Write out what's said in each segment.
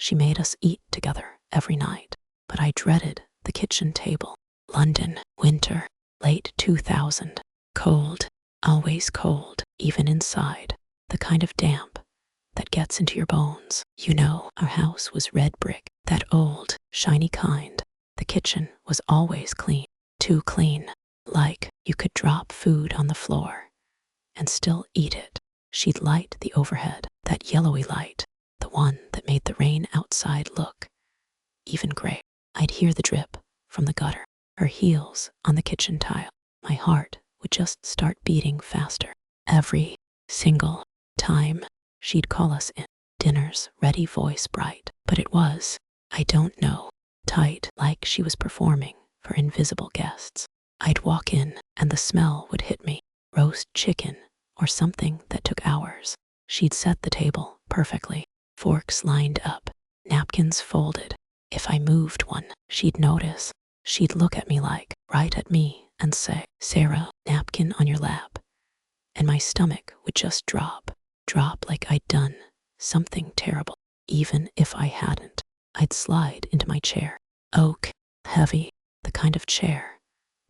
She made us eat together every night, but I dreaded the kitchen table. London, winter, late 2000. Cold, always cold, even inside. The kind of damp that gets into your bones. You know, our house was red brick, that old, shiny kind. The kitchen was always clean, too clean, like you could drop food on the floor and still eat it. She'd light the overhead, that yellowy light, the one that made the rain outside look even gray. I'd hear the drip from the gutter, her heels on the kitchen tile. My heart would just start beating faster. Every single time she'd call us in. Dinner's ready, voice bright, but it was, I don't know, tight, like she was performing for invisible guests. I'd walk in and the smell would hit me. Roast chicken or something that took hours. She'd set the table perfectly, forks lined up, napkins folded. If I moved one, she'd notice. She'd look at me like, right at me, and say, "Sarah, napkin on your lap." And my stomach would just drop like I'd done something terrible. Even if I hadn't, I'd slide into my chair. Oak, heavy, the kind of chair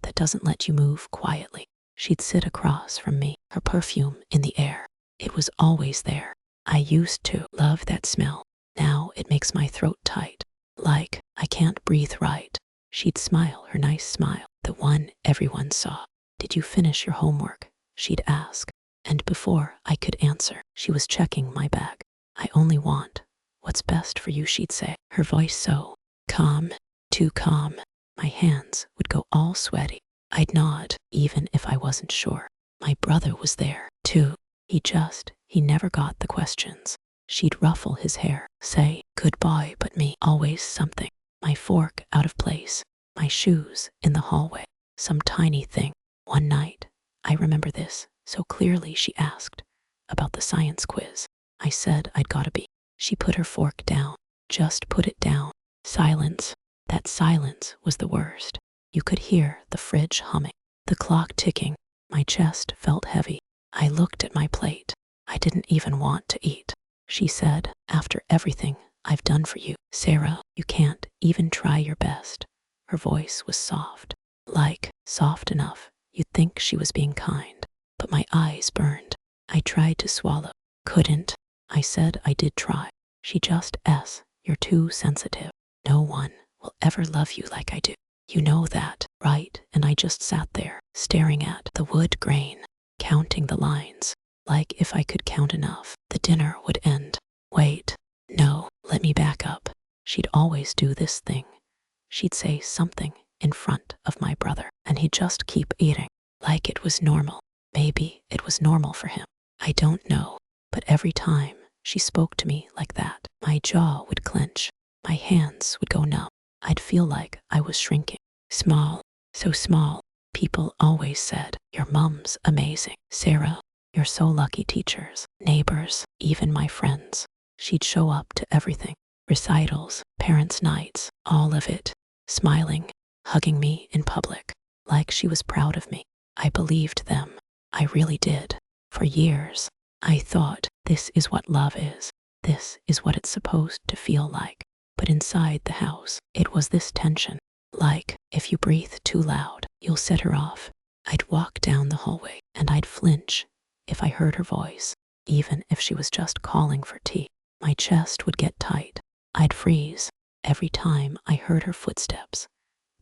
that doesn't let you move quietly. She'd sit across from me, her perfume in the air. It was always there. I used to love that smell. Now it makes my throat tight, like I can't breathe right. She'd smile, her nice smile, the one everyone saw. "Did you finish your homework?" she'd ask. And before I could answer, she was checking my bag. "I only want what's best for you," she'd say, her voice so calm, too calm. My hands would go all sweaty. I'd nod, even if I wasn't sure. My brother was there, too. He never got the questions. She'd ruffle his hair, say goodbye, but me, always something. My fork out of place, my shoes in the hallway, some tiny thing. One night, I remember this so clearly, she asked about the science quiz. I said I'd got a B. She put her fork down, just put it down. Silence. That silence was the worst. You could hear the fridge humming, the clock ticking. My chest felt heavy. I looked at my plate. I didn't even want to eat. She said, "After everything I've done for you, Sarah, you can't even try your best." Her voice was soft, like soft enough you'd think she was being kind. But my eyes burned. I tried to swallow. Couldn't. I said I did try. She just "You're too sensitive. No one will ever love you like I do. You know that, right?" And I just sat there, staring at the wood grain, counting the lines, like if I could count enough, the dinner would end. Wait, no, let me back up. She'd always do this thing. She'd say something in front of my brother, and he'd just keep eating, like it was normal. Maybe it was normal for him. I don't know, but every time she spoke to me like that, my jaw would clench, my hands would go numb. I'd feel like I was shrinking. Small, so small. People always said, "Your mum's amazing. Sarah, you're so lucky." Teachers, neighbors, even my friends. She'd show up to everything. Recitals, parents' nights, all of it. Smiling, hugging me in public, like she was proud of me. I believed them. I really did. For years, I thought, this is what love is. This is what it's supposed to feel like. But inside the house, it was this tension. Like, if you breathe too loud, you'll set her off. I'd walk down the hallway, and I'd flinch if I heard her voice, even if she was just calling for tea. My chest would get tight. I'd freeze every time I heard her footsteps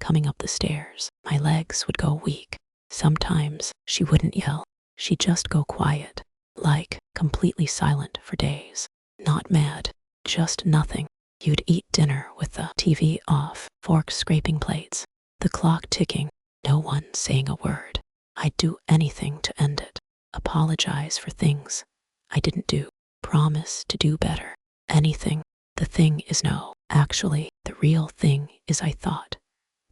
coming up the stairs. My legs would go weak. Sometimes she wouldn't yell. She'd just go quiet, like completely silent for days. Not mad, just nothing. You'd eat dinner with the TV off, forks scraping plates, the clock ticking, no one saying a word. I'd do anything to end it. Apologize for things I didn't do. Promise to do better. Anything. The thing is no. Actually, the real thing is I thought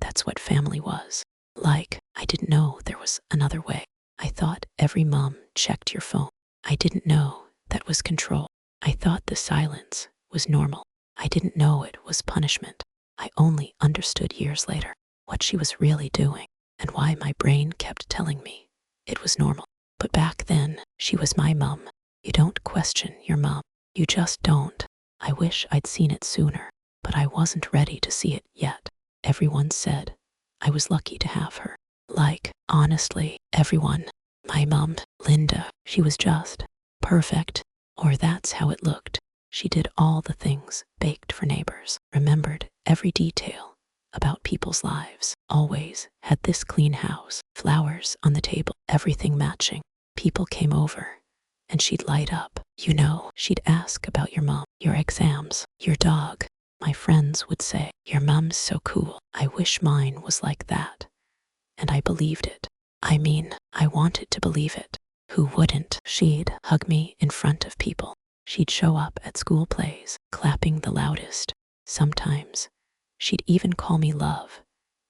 that's what family was. Like, I didn't know there was another way. I thought every mom checked your phone. I didn't know that was control. I thought the silence was normal. I didn't know it was punishment. I only understood years later what she was really doing and why my brain kept telling me it was normal. But back then, she was my mum. You don't question your mum. You just don't. I wish I'd seen it sooner, but I wasn't ready to see it yet. Everyone said I was lucky to have her. Like, honestly, everyone. My mom, Linda, she was just perfect, or that's how it looked. She did all the things, baked for neighbors, remembered every detail about people's lives, always had this clean house, flowers on the table, everything matching. People came over, and she'd light up. You know, she'd ask about your mom, your exams, your dog. My friends would say, "Your mom's so cool. I wish mine was like that." And I believed it. I mean, I wanted to believe it. Who wouldn't? She'd hug me in front of people. She'd show up at school plays, clapping the loudest. Sometimes, she'd even call me love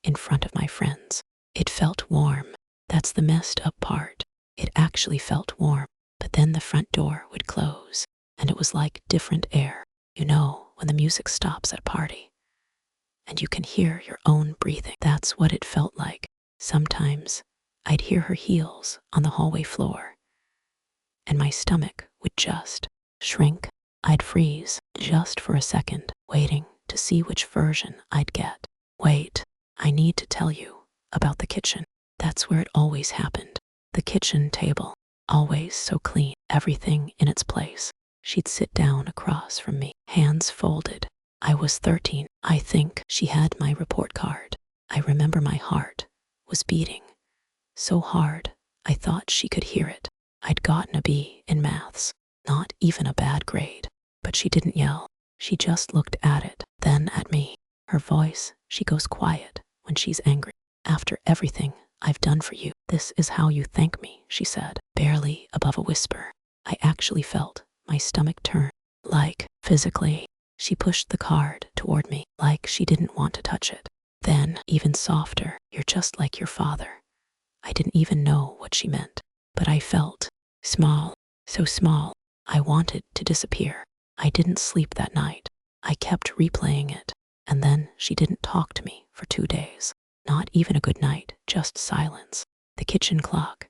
in front of my friends. It felt warm. That's the messed up part. It actually felt warm. But then the front door would close, and it was like different air. You know, when the music stops at a party, and you can hear your own breathing. That's what it felt like. Sometimes, I'd hear her heels on the hallway floor, and my stomach would just shrink. I'd freeze just for a second, waiting to see which version I'd get. Wait, I need to tell you about the kitchen. That's where it always happened. The kitchen table, always so clean, everything in its place. She'd sit down across from me, hands folded. I was 13. I think she had my report card. I remember my heart was beating so hard I thought she could hear it. I'd gotten a B in maths, not even a bad grade, but she didn't yell. She just looked at it, then at me. Her voice, she goes quiet when she's angry. "After everything I've done for you, this is how you thank me," she said, barely above a whisper. I actually felt my stomach turn, like physically. She pushed the card toward me, like she didn't want to touch it. Then, even softer, "You're just like your father." I didn't even know what she meant, but I felt small, so small. I wanted to disappear. I didn't sleep that night. I kept replaying it, and then she didn't talk to me for 2 days. Not even a good night, just silence. The kitchen clock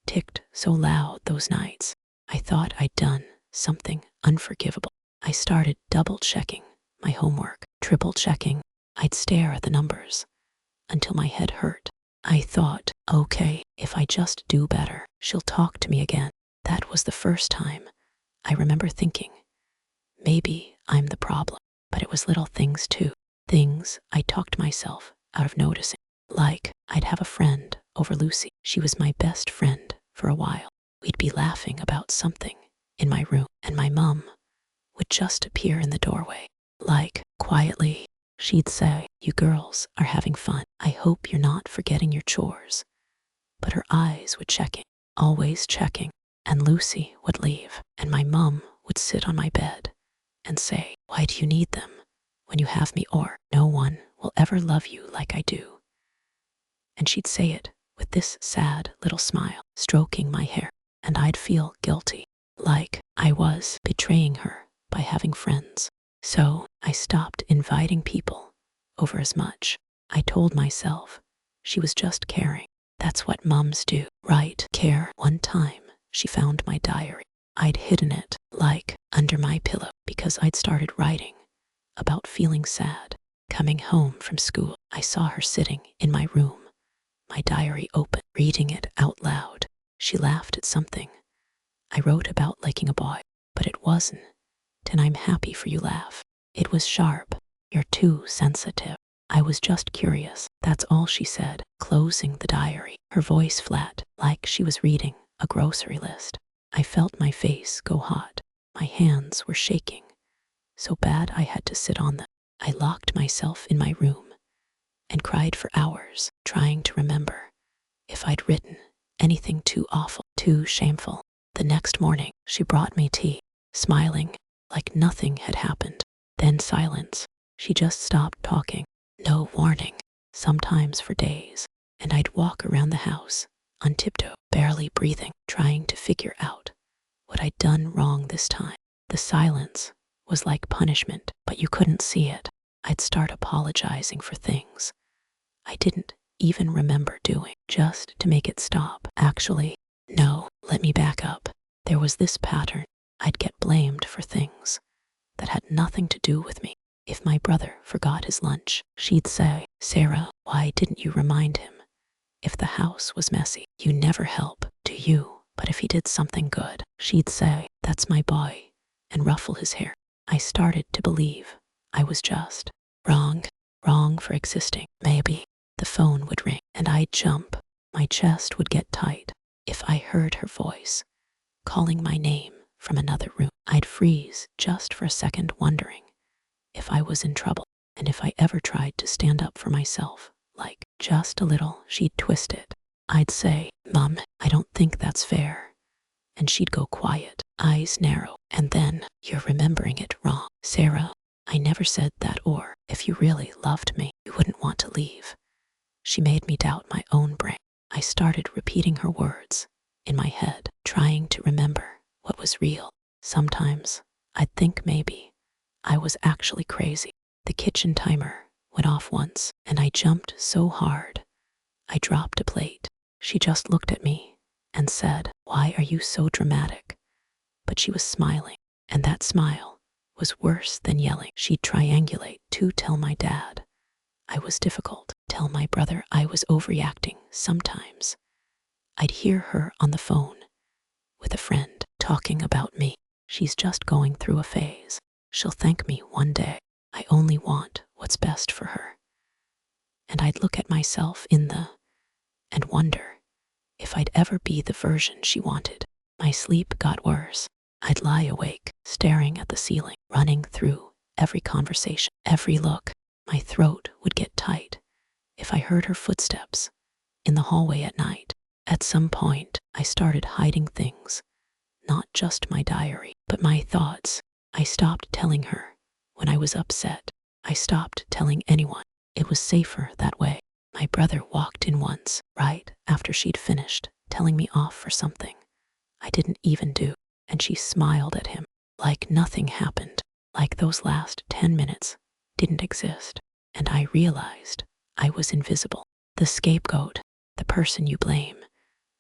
ticked so loud those nights. I thought I'd done something unforgivable. I started double-checking my homework, triple-checking. I'd stare at the numbers until my head hurt. I thought, okay, if I just do better, she'll talk to me again. That was the first time I remember thinking, maybe I'm the problem. But it was little things too. Things I talked myself out of noticing. Like, I'd have a friend over Lucy. She was my best friend for a while. We'd be laughing about something in my room, and my mom would just appear in the doorway. Like, quietly, she'd say, "You girls are having fun. I hope you're not forgetting your chores." But her eyes would checking, always checking. And Lucy would leave, and my mom would sit on my bed and say, "Why do you need them when you have me? Or no one will ever love you like I do." And she'd say it with this sad little smile, stroking my hair, and I'd feel guilty, like I was betraying her by having friends. So I stopped inviting people over as much. I told myself she was just caring. That's what moms do, right? Care. One time, she found my diary. I'd hidden it, like, under my pillow, because I'd started writing about feeling sad. Coming home from school, I saw her sitting in my room, my diary open, reading it out loud. She laughed at something I wrote about liking a boy, but it wasn't an "I'm happy for you" laugh. It was sharp. "You're too sensitive." I was just curious. That's all she said, closing the diary, her voice flat, like she was reading a grocery list. I felt my face go hot. My hands were shaking so bad I had to sit on them. I locked myself in my room and cried for hours, trying to remember if I'd written anything too awful, too shameful. The next morning, she brought me tea, smiling like nothing had happened. Then silence. She just stopped talking. No warning. Sometimes for days. And I'd walk around the house on tiptoe, barely breathing, trying to figure out what I'd done wrong this time. The silence was like punishment, but you couldn't see it. I'd start apologizing for things I didn't even remember doing, just to make it stop. Actually, no, let me back up. There was this pattern. I'd get blamed for things that had nothing to do with me. If my brother forgot his lunch, she'd say, "Sarah, why didn't you remind him? If the house was messy, you never help, do you? But if he did something good," she'd say, "That's my boy," and ruffle his hair. I started to believe I was just wrong for existing. Maybe the phone would ring and I'd jump. My chest would get tight. If I heard her voice calling my name from another room, I'd freeze just for a second, wondering if I was in trouble. And if I ever tried to stand up for myself, like just a little, she'd twist it. I'd say, "Mom, I don't think that's fair." And she'd go quiet, eyes narrow, and then, "You're remembering it wrong, Sarah. I never said that, or if you really loved me, you wouldn't want to leave." She made me doubt my own brain. I started repeating her words in my head, trying to remember what was real. Sometimes I'd think maybe I was actually crazy. The kitchen timer went off once, and I jumped so hard I dropped a plate. She just looked at me and said, "Why are you so dramatic?" But she was smiling, and that smile was worse than yelling. She'd triangulate to tell my dad I was difficult, tell my brother I was overreacting. Sometimes I'd hear her on the phone with a friend talking about me. "She's just going through a phase. She'll thank me one day. I only want what's best for her." And I'd look at myself in the and wonder if I'd ever be the version she wanted. My sleep got worse. I'd lie awake, staring at the ceiling, running through every conversation, every look. My throat would get tight if I heard her footsteps in the hallway at night. At some point, I started hiding things, not just my diary, but my thoughts. I stopped telling her when I was upset. I stopped telling anyone. It was safer that way. My brother walked in once, right after she'd finished telling me off for something I didn't even do, and she smiled at him like nothing happened, like those last 10 minutes didn't exist. And I realized I was invisible, the scapegoat, the person you blame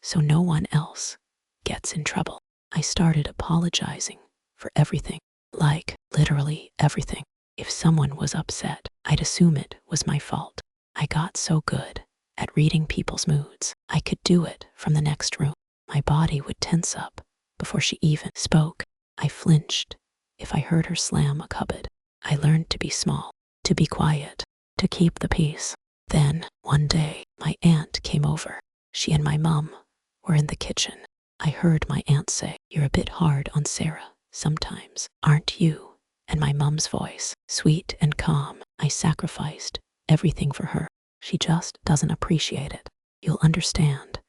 so no one else gets in trouble. I started apologizing for everything, like literally everything. If someone was upset, I'd assume it was my fault. I got so good at reading people's moods, I could do it from the next room. My body would tense up before she even spoke. I flinched if I heard her slam a cupboard. I learned to be small, to be quiet, to keep the peace. Then, one day, my aunt came over. She and my mom were in the kitchen. I heard my aunt say, "You're a bit hard on Sarah sometimes, aren't you?" And my mom's voice, sweet and calm, "I sacrificed everything for her. She just doesn't appreciate it. You'll understand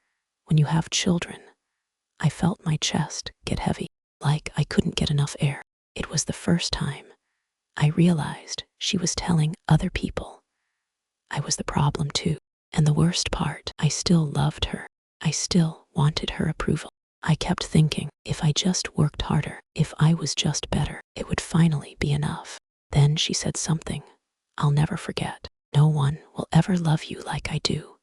when you have children." I felt my chest get heavy, like I couldn't get enough air. It was the first time I realized she was telling other people I was the problem too. And the worst part, I still loved her. I still wanted her approval. I kept thinking, if I just worked harder, if I was just better, it would finally be enough. Then she said something I'll never forget. "No one will ever love you like I do."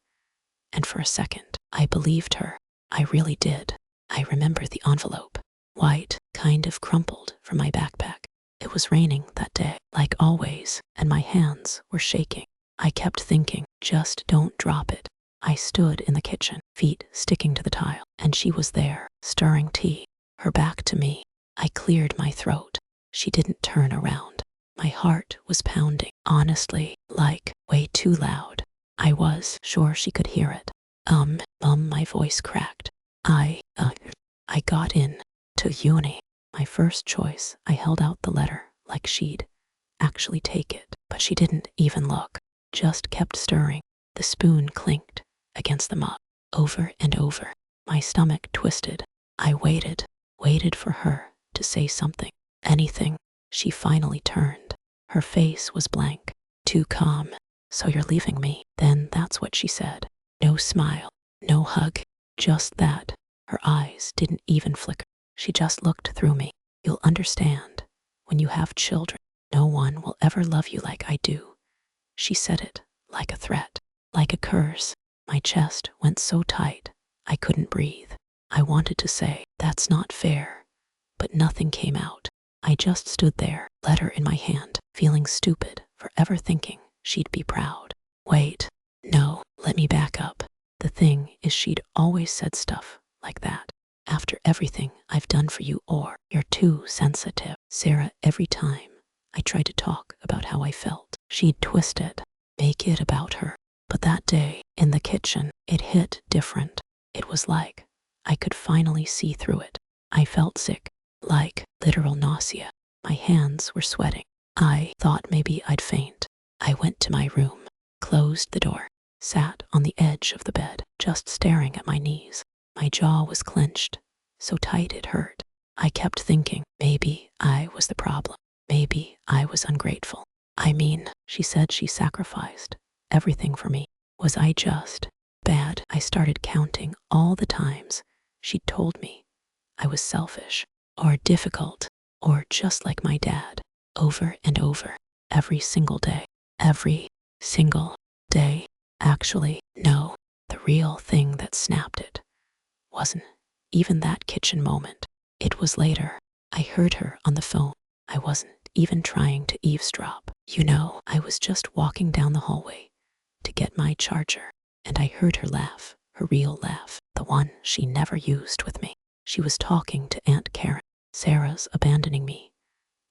And for a second, I believed her. I really did. I remember the envelope, white, kind of crumpled from my backpack. It was raining that day, like always, and my hands were shaking. I kept thinking, just don't drop it. I stood in the kitchen, feet sticking to the tile, and she was there, stirring tea, her back to me. I cleared my throat. She didn't turn around. My heart was pounding, honestly, like way too loud. I was sure she could hear it. My voice cracked. I got in to uni. My first choice. I held out the letter like she'd actually take it, but she didn't even look, just kept stirring. The spoon clinked against the mug over and over. My stomach twisted. I waited for her to say something, anything. She finally turned. Her face was blank, too calm. "So you're leaving me?" Then that's what she said. No smile, no hug, just that. Her eyes didn't even flicker. She just looked through me. "You'll understand when you have children. No one will ever love you like I do." She said it like a threat, like a curse. My chest went so tight, I couldn't breathe. I wanted to say, "That's not fair," but nothing came out. I just stood there, letter in my hand, feeling stupid for ever thinking she'd be proud. Wait, no, let me back up. The thing is, she'd always said stuff like that. After everything I've done for you, or you're too sensitive. Sarah, every time I tried to talk about how I felt, she'd twist it, make it about her. But that day in the kitchen, it hit different. It was like I could finally see through it. I felt sick, like literal nausea. My hands were sweating. I thought maybe I'd faint. I went to my room, closed the door, sat on the edge of the bed, just staring at my knees. My jaw was clenched, so tight it hurt. I kept thinking, maybe I was the problem. Maybe I was ungrateful. I mean, she said she sacrificed everything for me. Was I just bad? I started counting all the times she'd told me I was selfish, or difficult, or just like my dad, over and over, every single day. Every single day. Actually, no, the real thing that snapped it wasn't even that kitchen moment. It was later. I heard her on the phone. I wasn't even trying to eavesdrop. You know, I was just walking down the hallway to get my charger, and I heard her laugh, her real laugh, the one she never used with me. She was talking to Aunt Karen. Sarah's abandoning me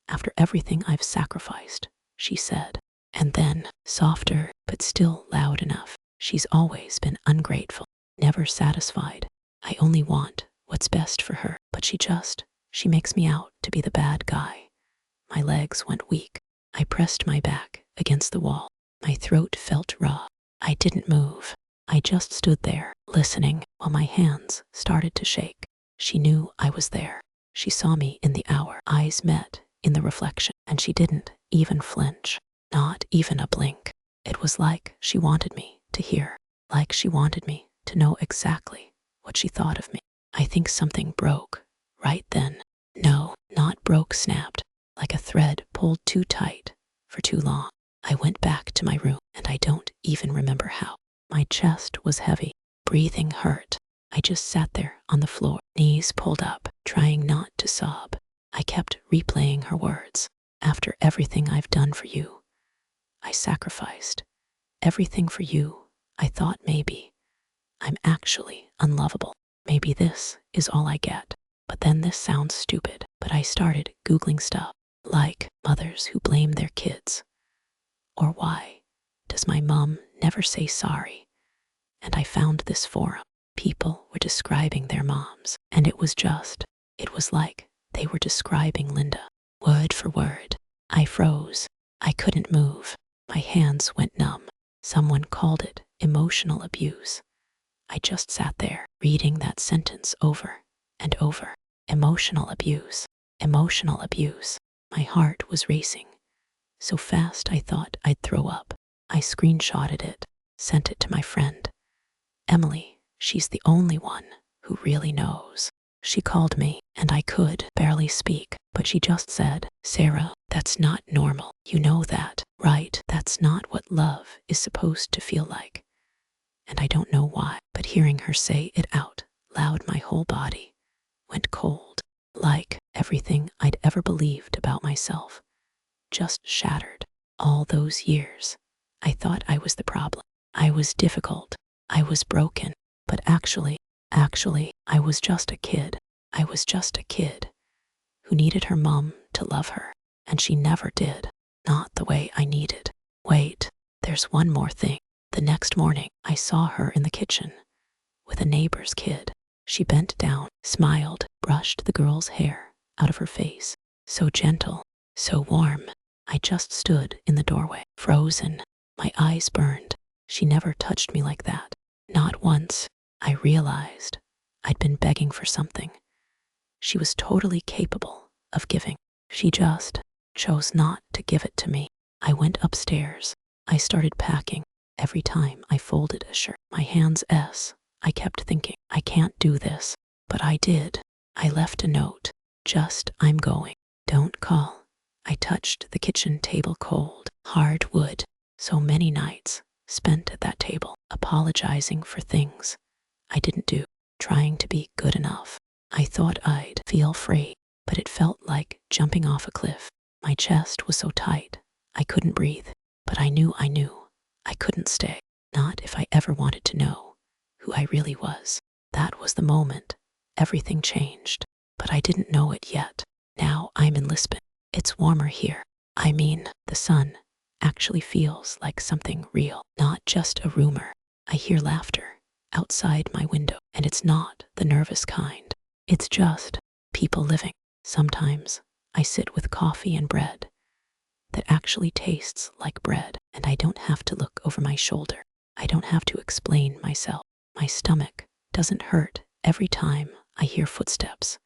after everything I've sacrificed, she said. And then, softer, but still loud enough, she's always been ungrateful, never satisfied. I only want what's best for her, but she makes me out to be the bad guy. My legs went weak. I pressed my back against the wall. My throat felt raw. I didn't move. I just stood there, listening, while my hands started to shake. She knew I was there. She saw me in the hour. Eyes met in the reflection, and she didn't even flinch. Not even a blink. It was like she wanted me to hear, like she wanted me to know exactly what she thought of me. I think something broke right then. No, not broke, snapped, like a thread pulled too tight for too long. I went back to my room, and I don't even remember how. My chest was heavy, breathing hurt. I just sat there on the floor, knees pulled up, trying not to sob. I kept replaying her words. After everything I've done for you, I sacrificed everything for you. I thought maybe I'm actually unlovable. Maybe this is all I get. But then this sounds stupid, but I started Googling stuff like mothers who blame their kids, or why does my mom never say sorry? And I found this forum. People were describing their moms, and it was like they were describing Linda, word for word. I froze. I couldn't move. My hands went numb. Someone called it emotional abuse. I just sat there, reading that sentence over and over. Emotional abuse. Emotional abuse. My heart was racing so fast I thought I'd throw up. I screenshotted it, sent it to my friend Emily. She's the only one who really knows. She called me, and I could barely speak, but she just said, "Sarah, that's not normal. You know that, right? That's not what love is supposed to feel like." And I don't know why, but hearing her say it out loud, my whole body went cold, like everything I'd ever believed about myself just shattered. All those years, I thought I was the problem. I was difficult. I was broken. But actually, I was just a kid. I was just a kid who needed her mom to love her, and she never did. Not the way I needed. Wait, there's one more thing. The next morning, I saw her in the kitchen with a neighbor's kid. She bent down, smiled, brushed the girl's hair out of her face. So gentle, so warm. I just stood in the doorway, frozen. My eyes burned. She never touched me like that. Not once. I realized I'd been begging for something she was totally capable of giving. She just chose not to give it to me. I went upstairs. I started packing. Every time I folded a shirt, my hands I kept thinking, I can't do this. But I did. I left a note. Just, I'm going. Don't call. I touched the kitchen table, cold, hard wood. So many nights spent at that table, apologizing for things I didn't do, trying to be good enough. I thought I'd feel free, but it felt like jumping off a cliff. My chest was so tight, I couldn't breathe, but I knew I couldn't stay. Not if I ever wanted to know who I really was. That was the moment everything changed, but I didn't know it yet. Now I'm in Lisbon. It's warmer here. I mean, the sun actually feels like something real, not just a rumor. I hear laughter outside my window, and it's not the nervous kind. It's just people living. Sometimes I sit with coffee and bread that actually tastes like bread, and I don't have to look over my shoulder. I don't have to explain myself. My stomach doesn't hurt every time I hear footsteps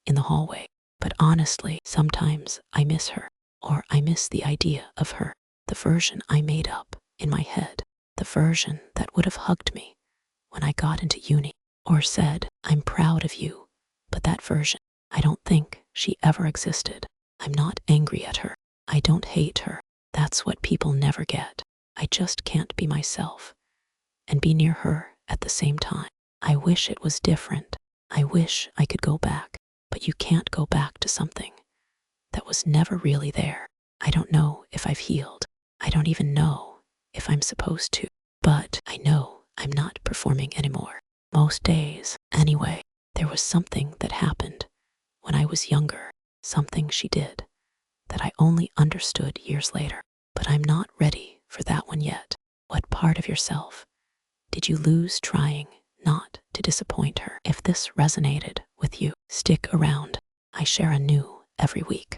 in the hallway. But honestly, sometimes I miss her, or I miss the idea of her, the version I made up in my head, the version that would have hugged me when I got into uni, or said, "I'm proud of you," but that version, I don't think she ever existed. I'm not angry at her. I don't hate her. That's what people never get. I just can't be myself and be near her at the same time. I wish it was different. I wish I could go back, but you can't go back to something that was never really there. I don't know if I've healed. I don't even know if I'm supposed to, but I know I'm not performing anymore. Most days, anyway. There was something that happened when I was younger, something she did that I only understood years later, but I'm not ready for that one yet. What part of yourself did you lose trying not to disappoint her? If this resonated with you, stick around. I share a new every week.